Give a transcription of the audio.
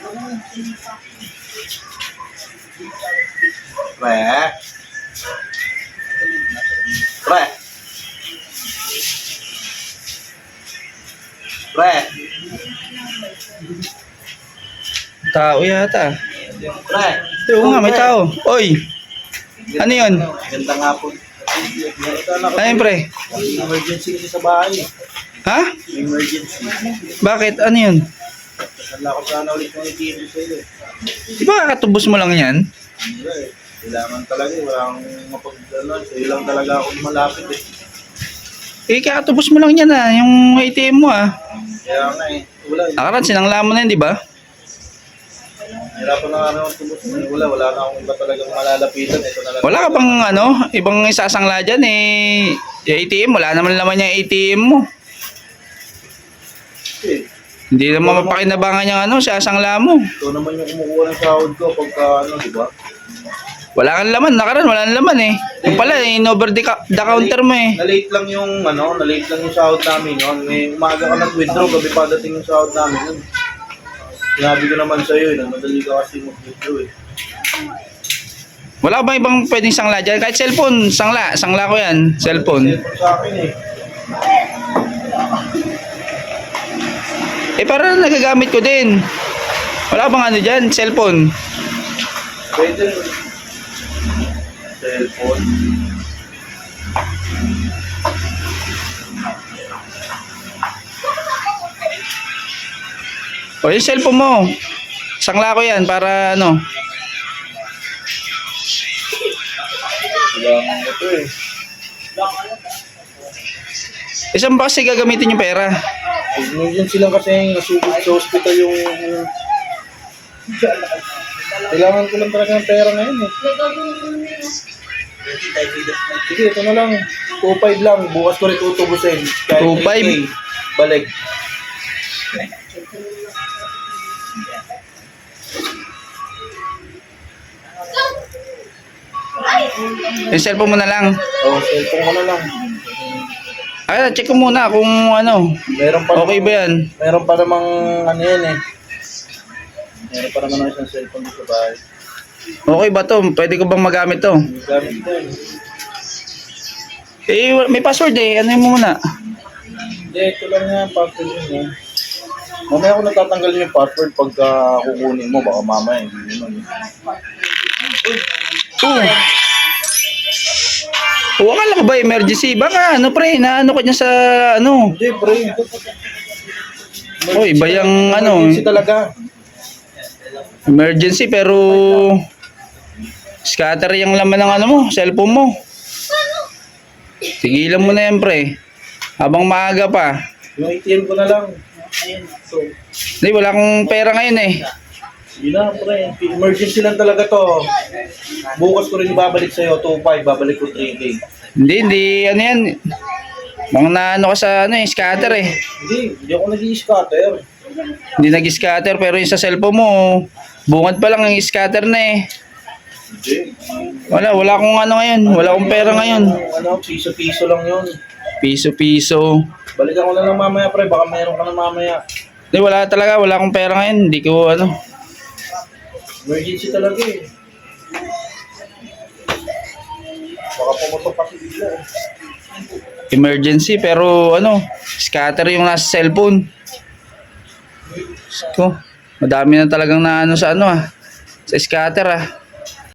Pre. Pre. Pre. Tao yata. Pre. Oo nga, may tao. Oy, ano yun? Ganda nga po. Ano yun, pre? Emergency kasi sa bahay. Ha? Emergency. Bakit? Ano yun? Wala ko sana ulit yung itiro sa'yo eh. Di ba kakatubos mo lang yan? Wala eh. Kailangan talaga eh. Walang mapag-ano. Sa'yo lang talaga ako malapit eh. Eh, kakatubos mo lang yan yung ATM mo Kaya nga eh. Wala eh. Nakaran, sinangla mo na yun, di ba? Hirapan na nga naman tubos mo eh. Wala na akong iba talagang malalapitan. Ito na lang. Wala ka bang ibang isasangla dyan yung ATM, wala naman laman yung ATM mo. Eh. Hindi naman mapakinabangan yung sasangla mo. Ito naman yung kumukuha ng sahod ko pagka di ba? Wala kang laman, nakaran, wala nang laman Yung pala, over the counter mo Na-late lang yung na-late lang yung sahod namin yun. May umaga ka nag-withdraw, gabi pa dating yung sahod namin yun. Sinabi ko naman sa'yo na madali ka kasi mag-withdraw eh. Wala ba ibang pwedeng sangla dyan? Kahit cellphone, sangla ko yan, cellphone. Cellphone sa akin eh. Parang nagagamit ko din. Wala bang ano dyan, cellphone? Pwede. Cellphone. O yung cellphone mo, sangla ko yan para Kailangan mo ito eh. Isang ba kasi gagamitin yung pera? Emergency lang kasi nasugod sa hospital yung kailangan ko lang talaga ng pera ngayon eh. Sige, ito na lang. 2.5 lang. Bukas ko rin tutubusin. 2.5? Balik. Yung cellphone mo na lang. Cellphone ko na lang. Check ko muna kung Meron pa okay ba yan? Meron pa namang yan eh. Meron pa naman isang cellphone dito sa bahay. Okay ba to? Pwede ko bang magamit to? Gamit ko May password ano mo muna? Hindi, ito lang yan. Password yun yan. Mamaya ako natatanggalin yung password pagka kukunin mo. Baka mamaya hindi naman. Akala ko ba emergency? Baka pre, naano ko niya sa Hindi, pre. Iba yung Emergency talaga. emergency pero scatter yung laman ng mo, cellphone mo. Tigilan mo na yan, pre. Habang maaga pa. Yung ATM ko na lang. Ayun. So, Hindi, wala akong pera ngayon yun na, pre. Emergency lang talaga to. Bukas ko rin babalik sa'yo. 2.5. Babalik ko 3K. Hindi, yan. Mga naano ka sa scatter Hindi ako nag-i-scatter. Hindi nag-scatter pero yung sa cellphone mo, bungad pa lang ang scatter na Hindi. Wala akong ngayon. Wala akong pera ngayon. Piso-piso lang yun. Piso-piso. Balikan ko na lang mamaya, pre. Baka mayroon ka na mamaya. Hindi, wala talaga. Wala akong pera ngayon. Hindi ko Emergency talaga eh. Baka pumutok kasi bigla eh. emergency pero scatter yung nasa cellphone. Madami na talagang sa sa scatter